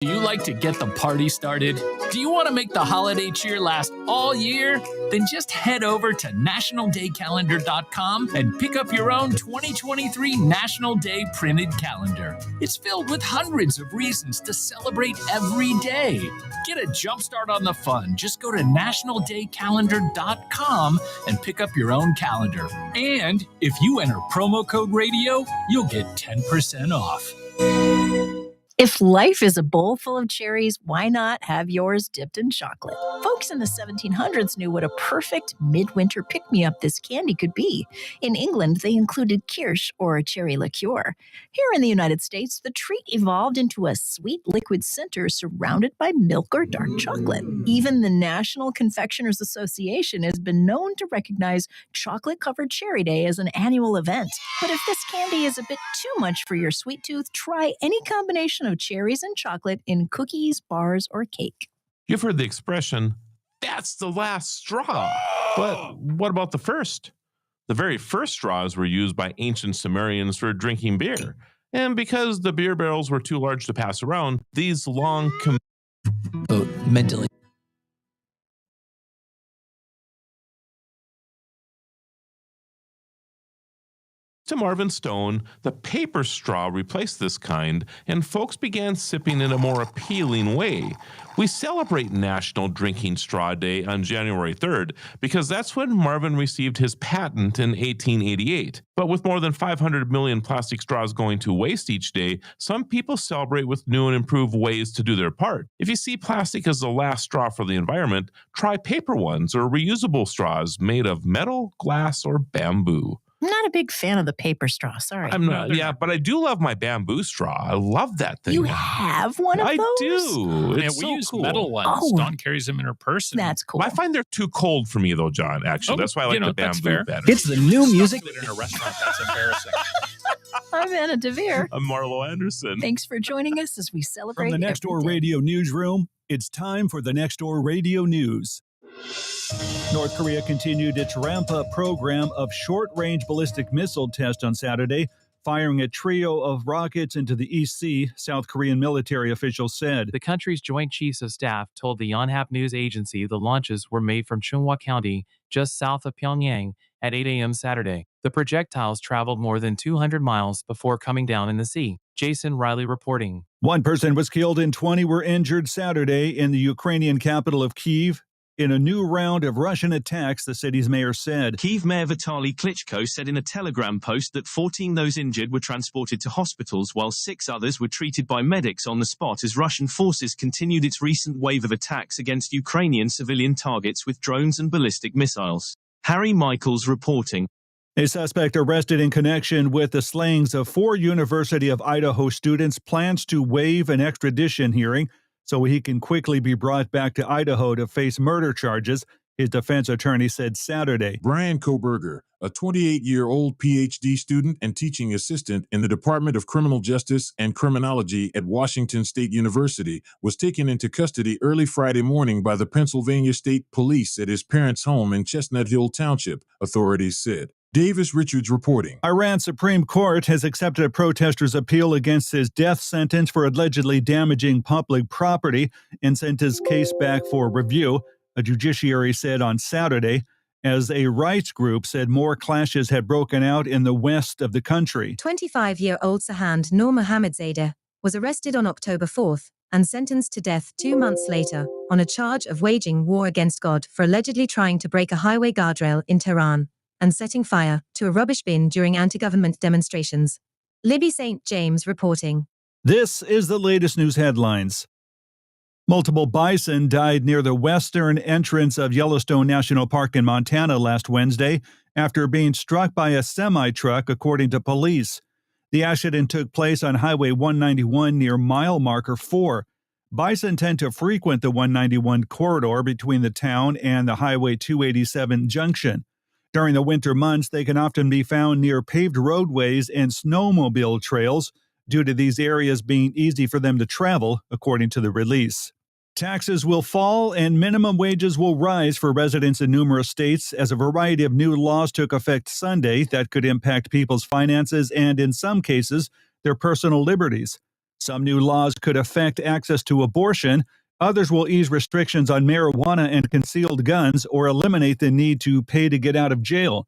Do you like to get the party started? Do you want to make the holiday cheer last all year? Then just head over to nationaldaycalendar.com and pick up your own 2023 National Day printed calendar. It's filled with hundreds of reasons to celebrate every day. Get a jump start on the fun. Just go to nationaldaycalendar.com and pick up your own calendar. And if you enter promo code radio, you'll get 10% off. If life is a bowl full of cherries, why not have yours dipped in chocolate? Folks in the 1700s knew what a perfect midwinter pick-me-up this candy could be. In England, they included kirsch, or a cherry liqueur. Here in the United States, the treat evolved into a sweet liquid center surrounded by milk or dark chocolate. Even the National Confectioners Association has been known to recognize Chocolate-Covered Cherry Day as an annual event. But if this candy is a bit too much for your sweet tooth, try any combination of cherries and chocolate in cookies, bars, or cake. You've heard the expression, that's the last straw. But what about the first? The very first straws were used by ancient Sumerians for drinking beer. And because the beer barrels were too large to pass around, these long mentally. To Marvin Stone, the paper straw replaced this kind, and folks began sipping in a more appealing way. We celebrate National Drinking Straw Day on January 3rd because that's when Marvin received his patent in 1888. But with more than 500 million plastic straws going to waste each day, some people celebrate with new and improved ways to do their part. If you see plastic as the last straw for the environment, try paper ones or reusable straws made of metal, glass, or bamboo. I'm not a big fan of the paper straw, sorry. I'm not, yeah, but I do love my bamboo straw. I love that thing. You have one of those? I do. Yeah, It's we so use cool. metal ones. Oh. Dawn carries them in her purse. That's cool. I find they're too cold for me, though, John, actually. Oh, That's why I like the that's bamboo fair. better. It's the new music. In a restaurant, that's embarrassing. I'm Anna DeVere. I'm Marlo Anderson. Thanks for joining us as we celebrate From the Next Door every day. Radio Newsroom, it's time for the Next Door Radio News. North Korea continued its ramp-up program of short-range ballistic missile tests on Saturday, firing a trio of rockets into the East Sea, South Korean military officials said. The country's Joint Chiefs of Staff told the Yonhap News Agency the launches were made from Chunghwa County, just south of Pyongyang, at 8 a.m. Saturday. The projectiles traveled more than 200 miles before coming down in the sea. Jason Riley reporting. One person was killed and 20 were injured Saturday in the Ukrainian capital of Kyiv in a new round of Russian attacks, the city's mayor said. Kyiv Mayor Vitaly Klitschko said in a Telegram post that 14 those injured were transported to hospitals while 6 others were treated by medics on the spot as Russian forces continued its recent wave of attacks against Ukrainian civilian targets with drones and ballistic missiles. Harry Michaels reporting. A suspect arrested in connection with the slayings of 4 University of Idaho students plans to waive an extradition hearing so he can quickly be brought back to Idaho to face murder charges, his defense attorney said Saturday. Brian Koberger, a 28-year-old PhD student and teaching assistant in the Department of Criminal Justice and Criminology at Washington State University, was taken into custody early Friday morning by the Pennsylvania State Police at his parents' home in Chestnut Hill Township, authorities said. Davis Richards reporting. Iran's Supreme Court has accepted a protester's appeal against his death sentence for allegedly damaging public property and sent his case back for review, a judiciary said on Saturday, as a rights group said more clashes had broken out in the west of the country. 25-year-old Sahand Noor Mohammadzadeh was arrested on October 4th and sentenced to death 2 months later on a charge of waging war against God for allegedly trying to break a highway guardrail in Tehran and setting fire to a rubbish bin during anti-government demonstrations. Libby St. James reporting. This is the latest news headlines. Multiple bison died near the western entrance of Yellowstone National Park in Montana last Wednesday after being struck by a semi-truck, according to police. The accident took place on Highway 191 near mile marker 4. Bison tend to frequent the 191 corridor between the town and the Highway 287 junction. During the winter months, they can often be found near paved roadways and snowmobile trails due to these areas being easy for them to travel, according to the release. Taxes will fall and minimum wages will rise for residents in numerous states as a variety of new laws took effect Sunday that could impact people's finances and, in some cases, their personal liberties. Some new laws could affect access to abortion. Others will ease restrictions on marijuana and concealed guns or eliminate the need to pay to get out of jail.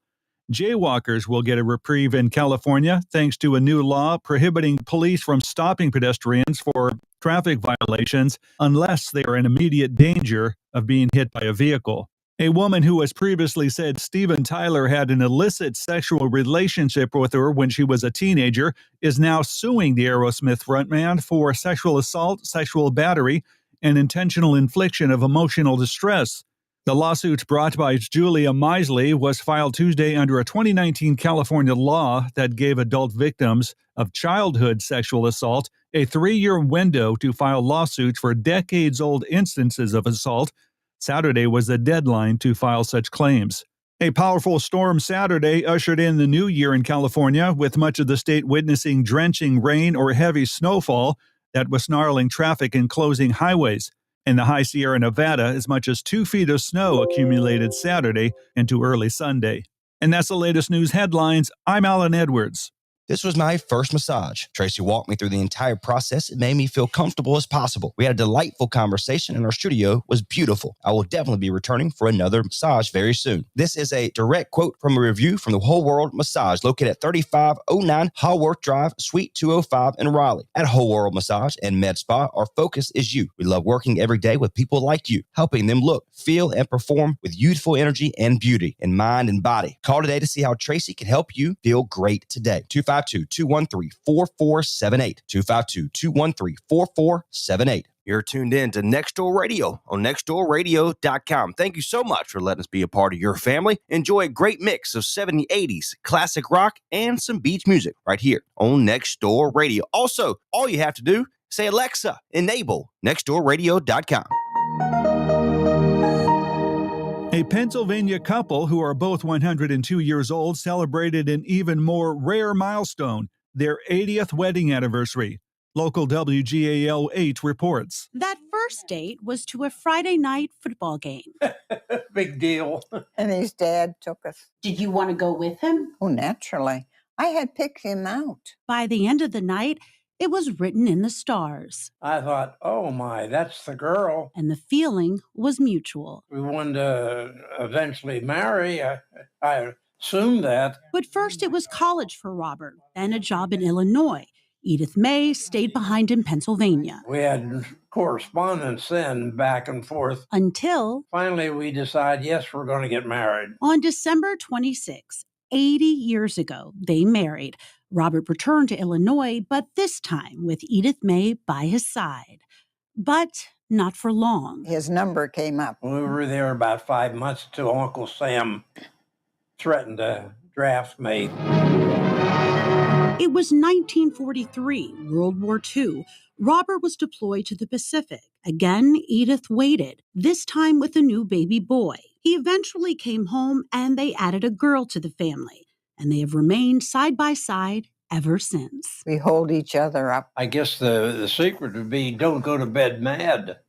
Jaywalkers will get a reprieve in California thanks to a new law prohibiting police from stopping pedestrians for traffic violations unless they are in immediate danger of being hit by a vehicle. A woman who has previously said Steven Tyler had an illicit sexual relationship with her when she was a teenager is now suing the Aerosmith frontman for sexual assault, sexual battery, and intentional infliction of emotional distress. The lawsuit brought by Julia Misley was filed Tuesday under a 2019 California law that gave adult victims of childhood sexual assault a 3-year window to file lawsuits for decades-old instances of assault. Saturday was the deadline to file such claims. A powerful storm Saturday ushered in the new year in California, with much of the state witnessing drenching rain or heavy snowfall that was snarling traffic and closing highways. In the high Sierra Nevada, as much as 2 feet of snow accumulated Saturday into early Sunday. And that's the latest news headlines. I'm Alan Edwards. This was my first massage. Tracy walked me through the entire process. It made me feel comfortable as possible. We had a delightful conversation and our studio was beautiful. I will definitely be returning for another massage very soon. This is a direct quote from a review from the Whole World Massage located at 3509 Haworth Drive, Suite 205 in Raleigh. At Whole World Massage and Med Spa, our focus is you. We love working every day with people like you, helping them look, feel, and perform with youthful energy and beauty in mind and body. Call today to see how Tracy can help you feel great today. 252-213-4478. 252-213-4478. You're tuned in to Next Door Radio on nextdoorradio.com. Thank you so much for letting us be a part of your family. Enjoy a great mix of 70s, 80s, classic rock, and some beach music right here on Next Door Radio. Also, all you have to do, say, Alexa, enable nextdoorradio.com. A Pennsylvania couple who are both 102 years old celebrated an even more rare milestone, their 80th wedding anniversary. Local WGAL 8 reports. That first date was to a Friday night football game. Big deal. And his dad took us. Did you want to go with him? Oh, naturally. I had picked him out. By the end of the night, it was written in the stars. I thought, oh my, that's the girl. And the feeling was mutual. We wanted to eventually marry. I assumed that. But first it was college for Robert, then a job in Illinois. Edith May stayed behind in Pennsylvania. We had correspondence then back and forth. Until finally we decided, yes, we're going to get married. On December 26, 80 years ago, they married. Robert returned to Illinois, but this time with Edith May by his side. But not for long. His number came up. We were there about 5 months till Uncle Sam threatened to draft me. It was 1943, World War II. Robert was deployed to the Pacific. Again, Edith waited, this time with a new baby boy. He eventually came home and they added a girl to the family. And they have remained side by side ever since. We hold each other up. I guess the secret would be don't go to bed mad.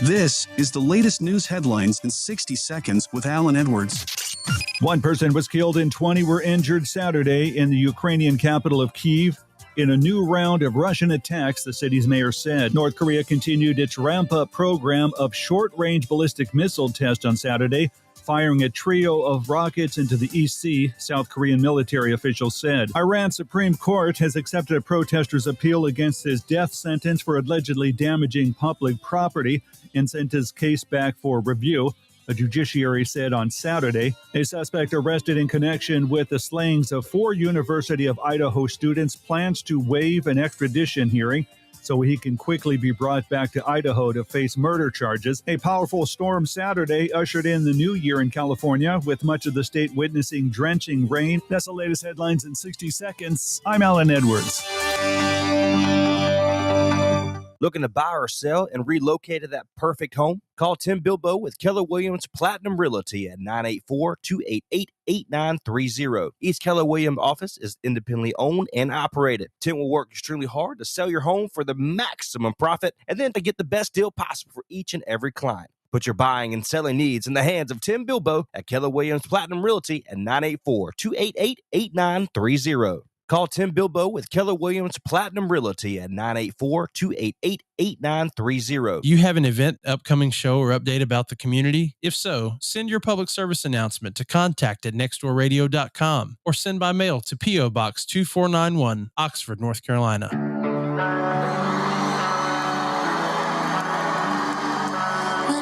This is the latest news headlines in 60 seconds with Alan Edwards. One person was killed and 20 were injured Saturday in the Ukrainian capital of Kyiv in a new round of Russian attacks, the city's mayor said. North Korea continued its ramp-up program of short-range ballistic missile tests on Saturday, firing a trio of rockets into the East Sea, South Korean military officials said. Iran's Supreme Court has accepted a protester's appeal against his death sentence for allegedly damaging public property and sent his case back for review. A judiciary said on Saturday, a suspect arrested in connection with the slayings of 4 University of Idaho students plans to waive an extradition hearing so he can quickly be brought back to Idaho to face murder charges. A powerful storm Saturday ushered in the new year in California, with much of the state witnessing drenching rain. That's the latest headlines in 60 seconds. I'm Alan Edwards. Looking to buy or sell and relocate to that perfect home? Call Tim Bilbo with Keller Williams Platinum Realty at 984-288-8930. Each Keller Williams office is independently owned and operated. Tim will work extremely hard to sell your home for the maximum profit and then to get the best deal possible for each and every client. Put your buying and selling needs in the hands of Tim Bilbo at Keller Williams Platinum Realty at 984-288-8930. Call Tim Bilbo with Keller Williams Platinum Realty at 984-288-8930. You have an event, upcoming show, or update about the community? If so, send your public service announcement to contact@nextdoorradio.com or send by mail to P.O. Box 2491, Oxford, North Carolina. When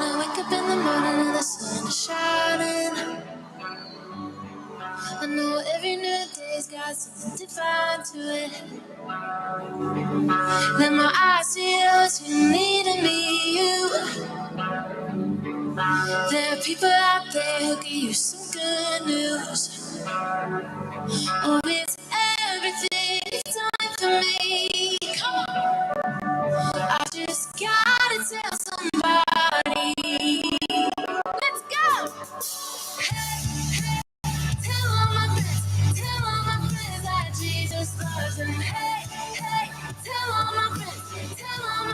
I wake up in the morning and the sun is shining, I know every new day's got something divine to it. Let my eyes see those who need me, you. There are people out there who give you some good news. Oh, it's everything time for me. Come on. I just gotta tell somebody. Let's go. Hey, hey, tell all my friends that Jesus loves them. Hey, hey, tell all my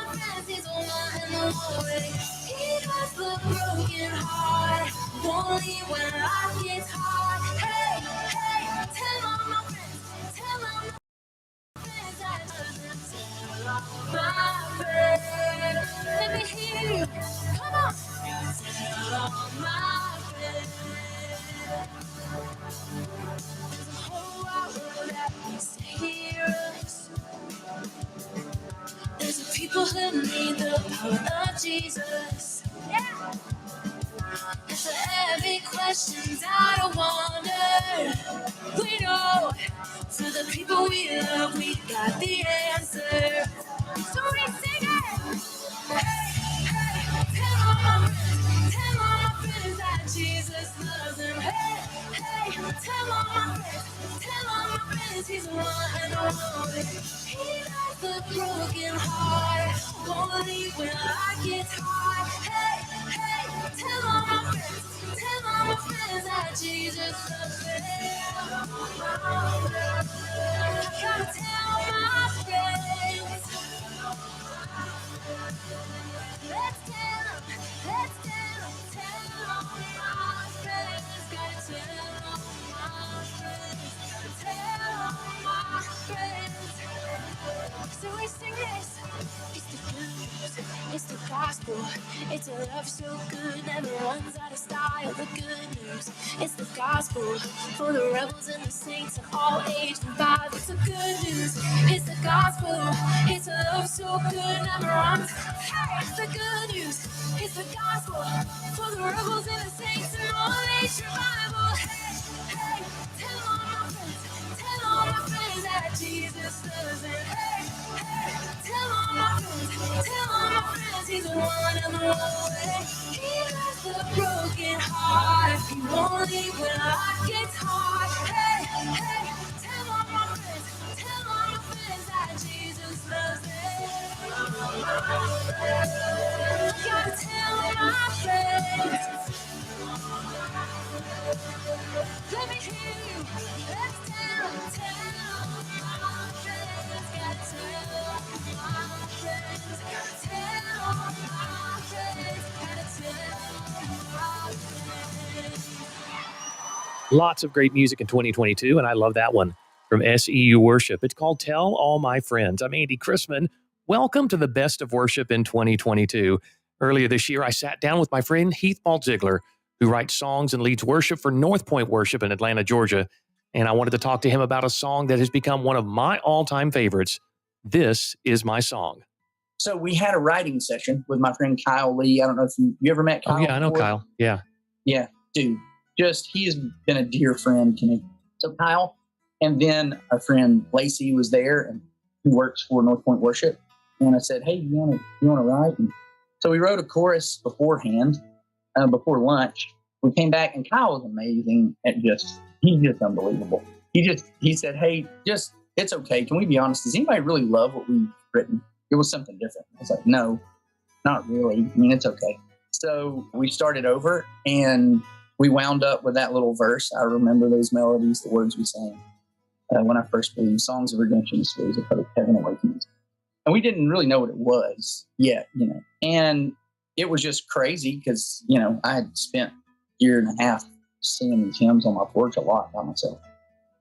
friends he's the one and the only. He does the broken heart, won't leave when life gets hard. Hey, hey, tell all my friends that Jesus loves them. Tell all my friends, let me hear you. Come on, tell all my friends. There's a whole wide world that needs to hear us. There's a people who need the power of Jesus. Yeah. And for every question, doubt or wonder, we know for the people we love, we got the answer. So we sing it. Hey, hey, tell all my friends that Jesus loves them. Hey, hey, tell all my friends he's the one and only. He knows the broken heart, won't leave when life gets hard. Hey, hey, tell all my friends that Jesus loves them. I gotta tell my friends. Let's tell all my friends. Gotta tell all my friends. So we sing this. It's the good news, it's the gospel. It's a love so good, never runs out of style. The good news, it's the gospel for the rebels and the saints of all age and vibe. It's the good news, it's the gospel. It's a love so good, never runs. Hey, it's the good news, it's the gospel for the rebels and the saints of all age revival. Hey, hey, tell all my friends that Jesus loves them. Hey, hey, tell all my friends he's the one and the only. He loves the broken heart, he won't leave when life gets hard. Hey, hey, tell all my friends that Jesus loves them. Gotta tell my friends. Let me hear you. Let's tell my friends. Gotta tell my friends. Tell my friends. Gotta tell my friends. Lots of great music in 2022, and I love that one from SEU Worship. It's called Tell All My Friends. I'm Andy Chrisman. Welcome to the Best of Worship in 2022. Earlier this year, I sat down with my friend Heath Baltzigler, who writes songs and leads worship for North Point Worship in Atlanta, Georgia. And I wanted to talk to him about a song that has become one of my all-time favorites. This is my song. So we had a writing session with my friend Kyle Lee. I don't know if you ever met Kyle. Oh, yeah, I know Kyle. Yeah. Yeah, dude. He has been a dear friend to me. So Kyle, and then our friend Lacey was there, and who works for North Point Worship. And I said, hey, you want to write? And so we wrote a chorus beforehand, before lunch. We came back, and Kyle was amazing at he's just unbelievable. He said, hey, it's okay. Can we be honest? Does anybody really love what we've written? It was something different. I was like, no, not really. I mean, it's okay. So we started over, and we wound up with that little verse. I remember those melodies, the words we sang when I first believed. Songs of redemption, stories of hope, heaven awakenings. And we didn't really know what it was yet, And it was just crazy because, I had spent a year and a half singing these hymns on my porch a lot by myself.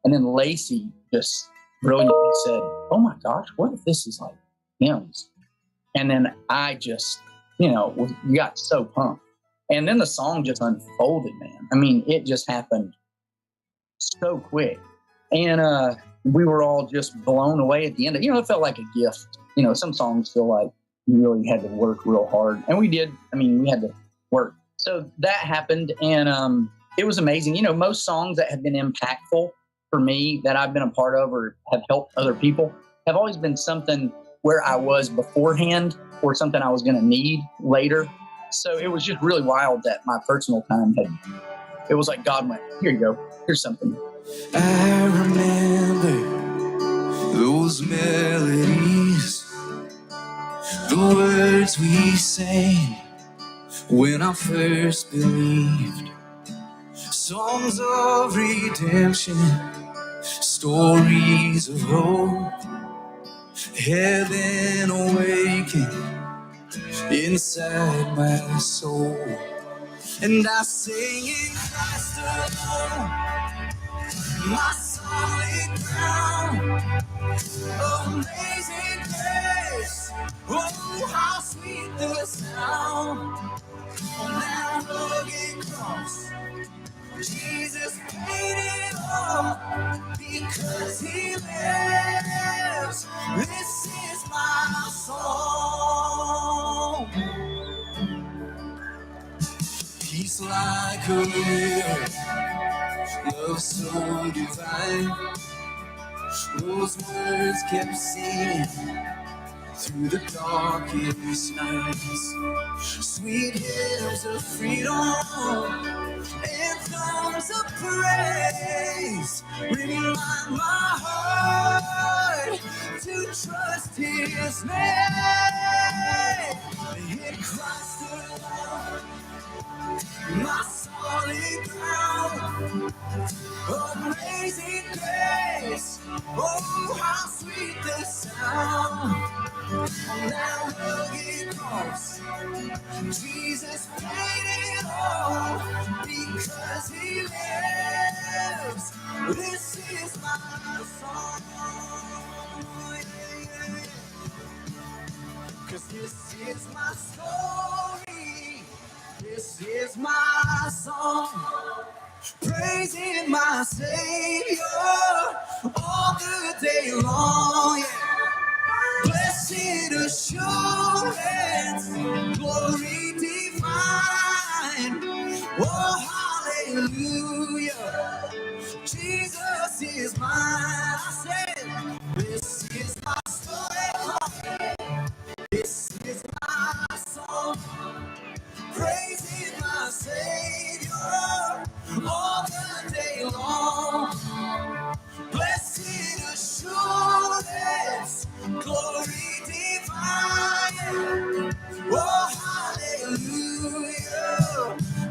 And then Lacey just brilliantly said, "Oh my gosh, what if this is like hymns?" And then I just, got so pumped. And then the song just unfolded, man. I mean, it just happened so quick. And we were all just blown away at the end. It felt like a gift. Some songs feel like you really had to work real hard. And we did. I mean, we had to work. So that happened. And it was amazing. Most songs that have been impactful for me that I've been a part of or have helped other people have always been something where I was beforehand or something I was going to need later. So it was just really wild that my personal time it was like God went, "Here you go. Here's something." I remember those melodies, the words we sang when I first believed. Songs of redemption, stories of hope, heaven awakened inside my soul. And I sing in Christ alone, my solid ground. Amazing grace, oh how sweet the sound. On that rugged cross, Jesus paid it all because he lives. This is my song. Peace like a river, love so divine. Those words kept singing through the darkest nights. Sweet hymns of freedom, anthems of praise, remind my heart to trust his name. In Christ alone, my solid ground. Amazing grace, oh how sweet the sound. On that rugged cross, Jesus paid it all because he lives. This is my song. 'Cause this is my story. This is my song. Praising my Savior all the day long. Yeah. Blessed assurance, glory divine. Oh, hallelujah. Jesus is mine. I said, this is my story. This is my song. Praising my Savior all the day long. Blessed assurance, glory divine. Oh, hallelujah.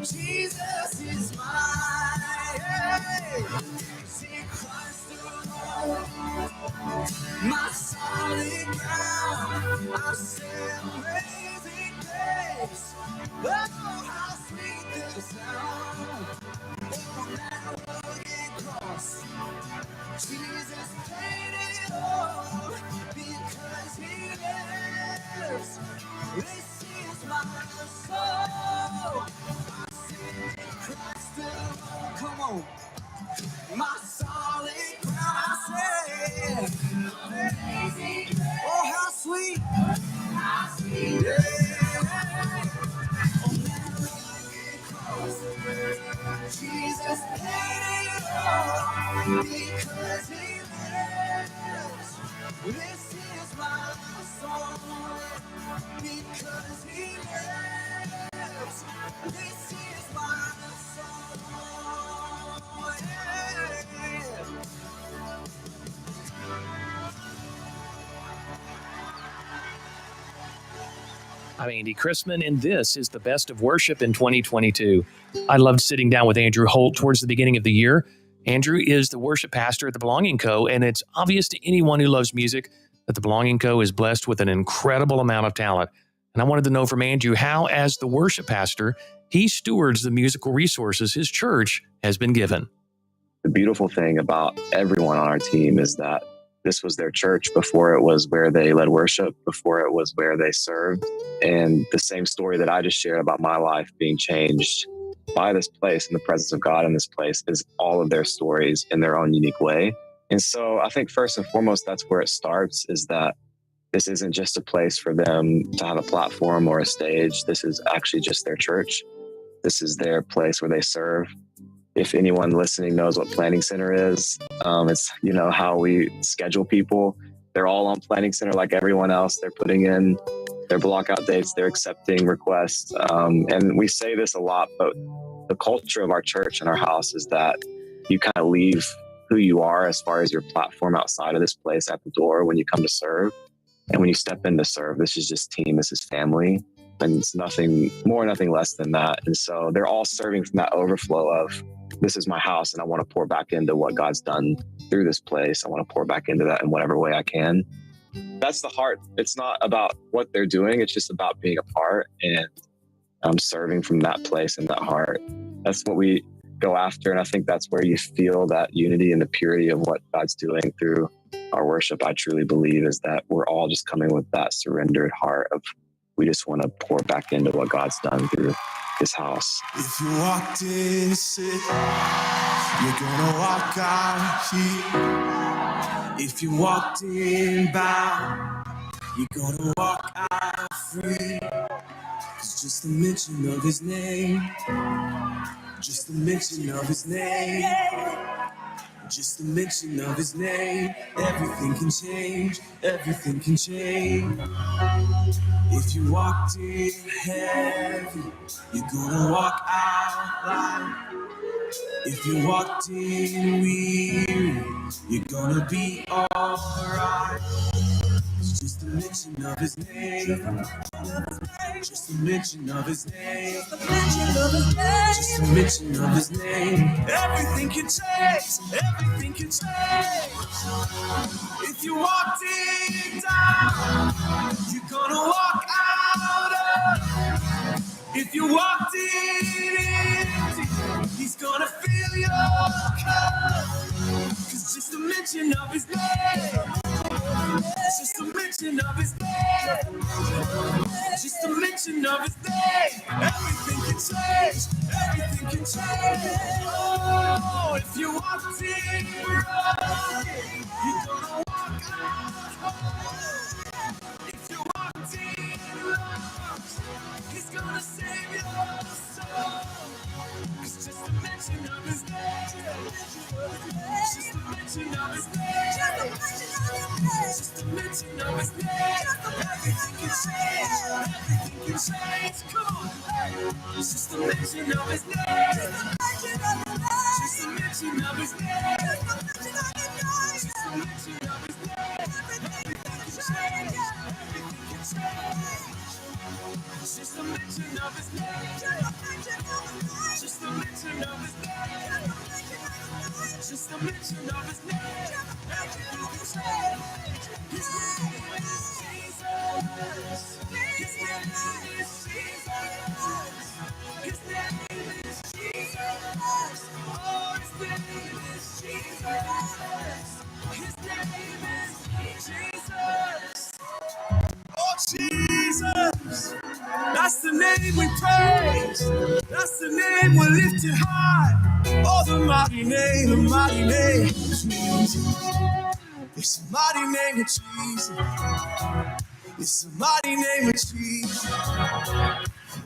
Jesus is mine. See Christ alone, my solid ground. I said, amazing grace. Oh, how sweet the sound. On that rugged cross, Jesus paid it all because he lives. This is my soul. I sing in Christ alone. Come on. My solid ground, I say. Oh, how sweet. How sweet. Yeah. On that rugged cross, Jesus paid it all because he lives. This is my song because he lives. This is my song. Yeah. I'm Andy Chrisman, and this is the best of worship in 2022. I loved sitting down with Andrew Holt towards the beginning of the year. Andrew is the worship pastor at The Belonging Co., and it's obvious to anyone who loves music that The Belonging Co. is blessed with an incredible amount of talent. And I wanted to know from Andrew how, as the worship pastor, he stewards the musical resources his church has been given. The beautiful thing about everyone on our team is that this was their church before it was where they led worship, before it was where they served. And the same story that I just shared about my life being changed by this place and the presence of God in this place is all of their stories in their own unique way. And so I think first and foremost, that's where it starts, is that this isn't just a place for them to have a platform or a stage. This is actually just their church. This is their place where they serve. If anyone listening knows what Planning Center is, it's, how we schedule people. They're all on Planning Center like everyone else. They're putting in their block out dates. They're accepting requests. And we say this a lot, but the culture of our church and our house is that you kind of leave who you are as far as your platform outside of this place at the door when you come to serve. And when you step in to serve, this is just team, this is family. And it's nothing more, nothing less than that. And so they're all serving from that overflow of, this is my house, and I want to pour back into what God's done through this place. I want to pour back into that in whatever way I can. That's the heart. It's not about what they're doing. It's just about being a part, and I'm serving from that place and that heart. That's what we go after. And I think that's where you feel that unity and the purity of what God's doing through our worship. I truly believe is that we're all just coming with that surrendered heart of, we just want to pour back into what God's done through this house. If you walked in sick, you're gonna walk out here. If you walked in bound, you're gonna walk out free. 'Cause just the mention of his name, just the mention of his name, just the mention of his name, everything can change, everything can change. If you walked in heavy, you're gonna walk out light. If you walked in weary, you're gonna be alright. Just the mention of his name, just the mention of his name, just the mention of his name, everything can change, everything can change. If you walked in down, you're gonna walk out up. If you walked in empty, he's gonna fill your cup. 'Cause just the mention of his name, just the mention of his name, just the mention of his name, everything can change, everything can change. Oh, if you walked in broken, you're gonna walk out whole. If you walked in lost, he's gonna save your soul. 'Cause just the mention of his name, just the mention of his name, just the mention of his name, everything can change, everything can change. Come on, hey. Just the mention of his name, just the mention of his name, just the mention of his name, everything can change, everything can change. Just the mention of his name, just the mention of his name, just the mention of his name, everything can change. His name is Jesus. His name is Jesus. His name is Jesus. Oh, his name is Jesus. His name is Jesus. Oh, Jesus. That's the name we praise. That's the name we lift it high. Oh, the mighty name of Jesus. It's the mighty name of Jesus. It's the mighty name of Jesus.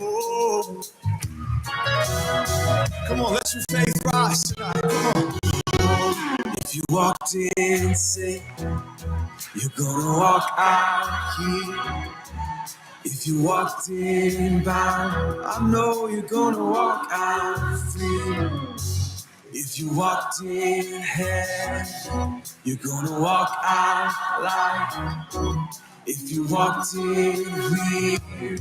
Oh, come on, let your faith rise tonight. Come on. If you walked in sick, you're gonna walk out here. If you walked in bound, I know you're gonna walk out free. If you walked in heaven, you're gonna walk out light. If you walked in weary,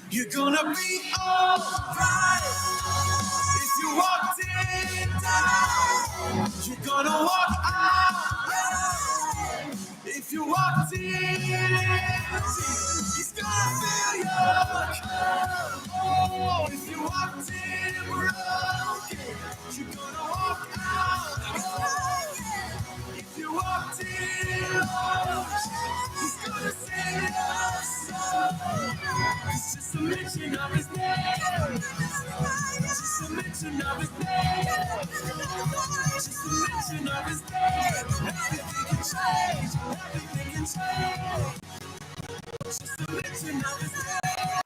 you're gonna be alright. If you walked in down, you're gonna walk out right. If you walked in empty, he's gonna fill your cup. Oh, if you walked in broken, you're gonna walk out. If you walked in Just a mention of his name. Just a mention of his name. Just a mention of his name. Everything can change. Everything can change. Just a mention of his name.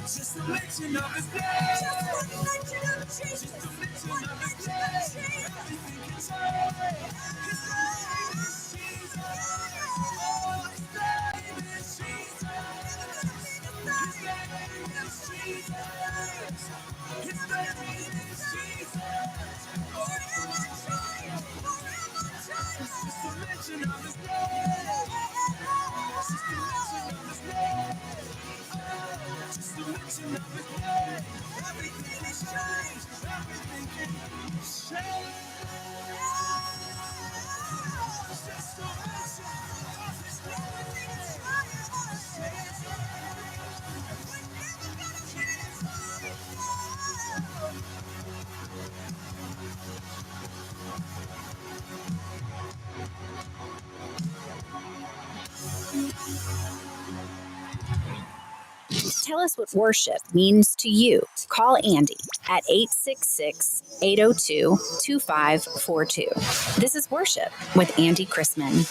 Just a mention of his name. Just a mention of Jesus. Just a mention of his name. Everything can change. His name is Jesus. Oh, his name is Jesus. His name is Jesus. His name is Jesus. Forever change. Forever change. Just a mention of his name. Just a mention of his name. Just a mention of his name. Everything is changed. Everything can change. Just a mention of his name. Everything is Tell us what worship means to you. Call Andy at 866-802-2542. This is Worship with Andy Chrisman.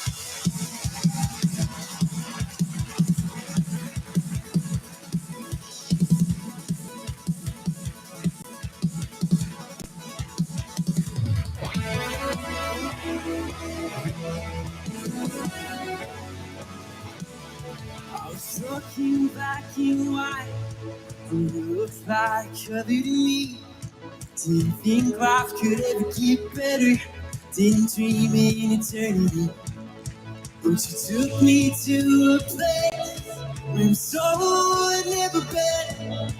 I was looking back in white, and you looked like other to me. Didn't think life could ever get better. Didn't dream in eternity. But you took me to a place where soul had never been.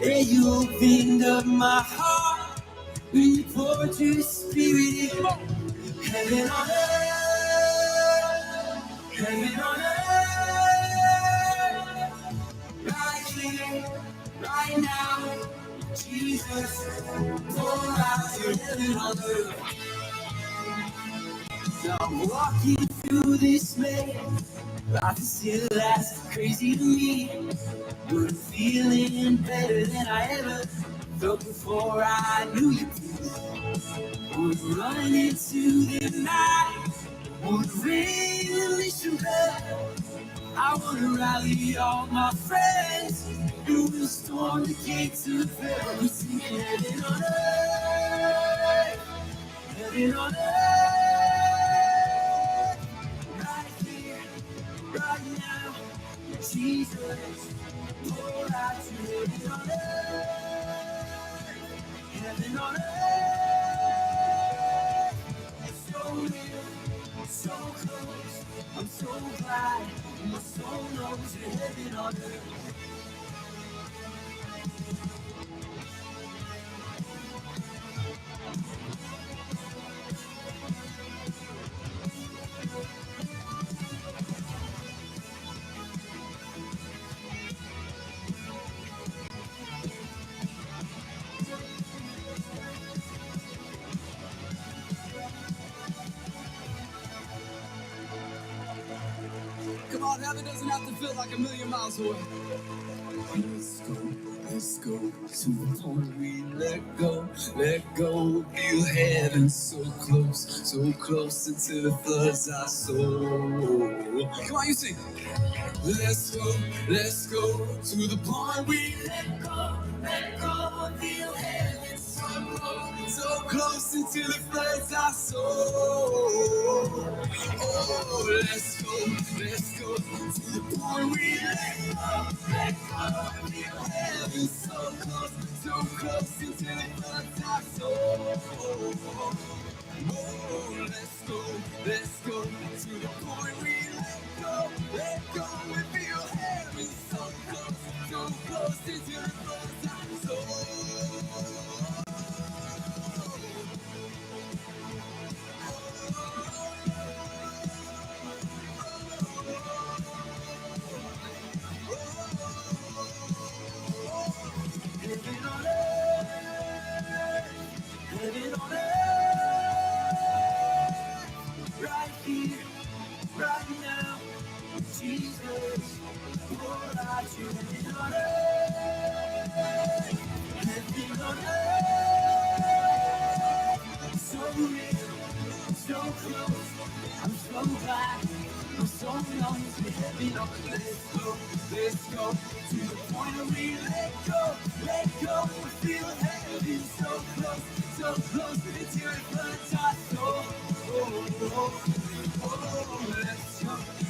And you opened up my heart when you poured your spirit in. Heaven on earth, heaven on earth, right here, right now, Jesus, pour out your heaven on earth. Now I'm walking through this maze, life is still as crazy to me, but I'm feeling better than I ever felt before I knew you. Would run into the night, would ring the mission bell. I wanna rally all my friends, and we'll storm the gates of hell. We're singing heaven on earth, heaven on earth, right here, right now, Jesus, pour out your heaven on earth, heaven on earth. So near, so close, I'm so glad my soul knows you're heaven on earth. Come on, heaven doesn't have to feel like a million miles away. Let's go to the point we let go, feel heaven so close until it floods our soul. Come on, you sing. Let's go to the point we let go, feel heaven so close until it floods our soul. Oh, let's go to the point we let go, feel heaven so close until it floods our soul. Oh, let's go to the point we let go and feel heaven so close until it floods our soul. Heaven on earth, it up. Let's go to the point where we let go, we feel heaven so close, it's here in front of us.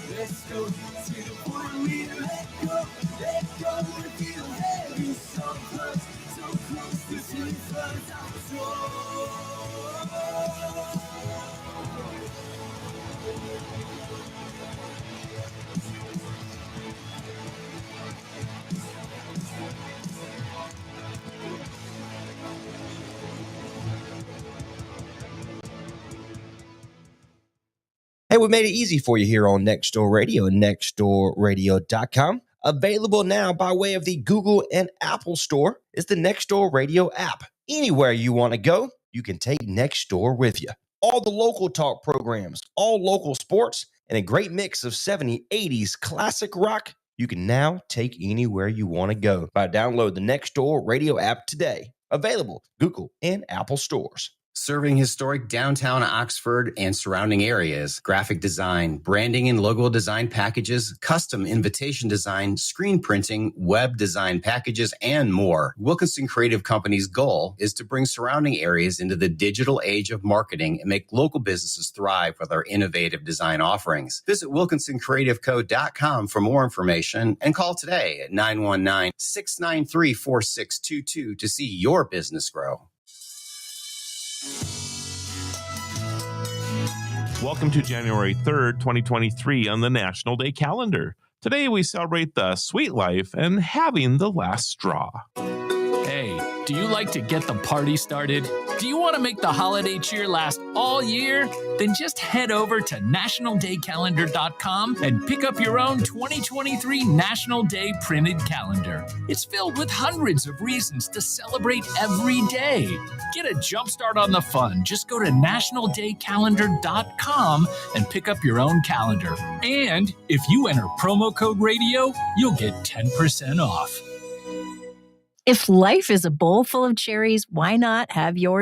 Let's go to the point where we let go, we feel heaven so close, it's here in front of us. Hey, we made it easy for you here on Nextdoor Radio and nextdoorradio.com. Available now by way of the Google and Apple Store is the Nextdoor Radio app. Anywhere you want to go, you can take Nextdoor with you. All the local talk programs, all local sports, and a great mix of 70s, 80s classic rock, you can now take anywhere you want to go by download the Nextdoor Radio app today. Available Google and Apple stores. Serving historic downtown Oxford and surrounding areas, graphic design, branding and logo design packages, custom invitation design, screen printing, web design packages, and more. Wilkinson Creative Company's goal is to bring surrounding areas into the digital age of marketing and make local businesses thrive with our innovative design offerings. Visit wilkinsoncreativeco.com for more information and call today at 919-693-4622 to see your business grow. Welcome to January 3rd, 2023 on the National Day calendar. Today we celebrate the sweet life and having the last straw. Hey, do you like to get the party started? Do you want to make the holiday cheer last all year? Then just head over to nationaldaycalendar.com and pick up your own 2023 National Day printed calendar. It's filled with hundreds of reasons to celebrate every day. Get a jump start on the fun. Just go to nationaldaycalendar.com and pick up your own calendar. And if you enter promo code radio, you'll get 10% off. If life is a bowl full of cherries, why not have yours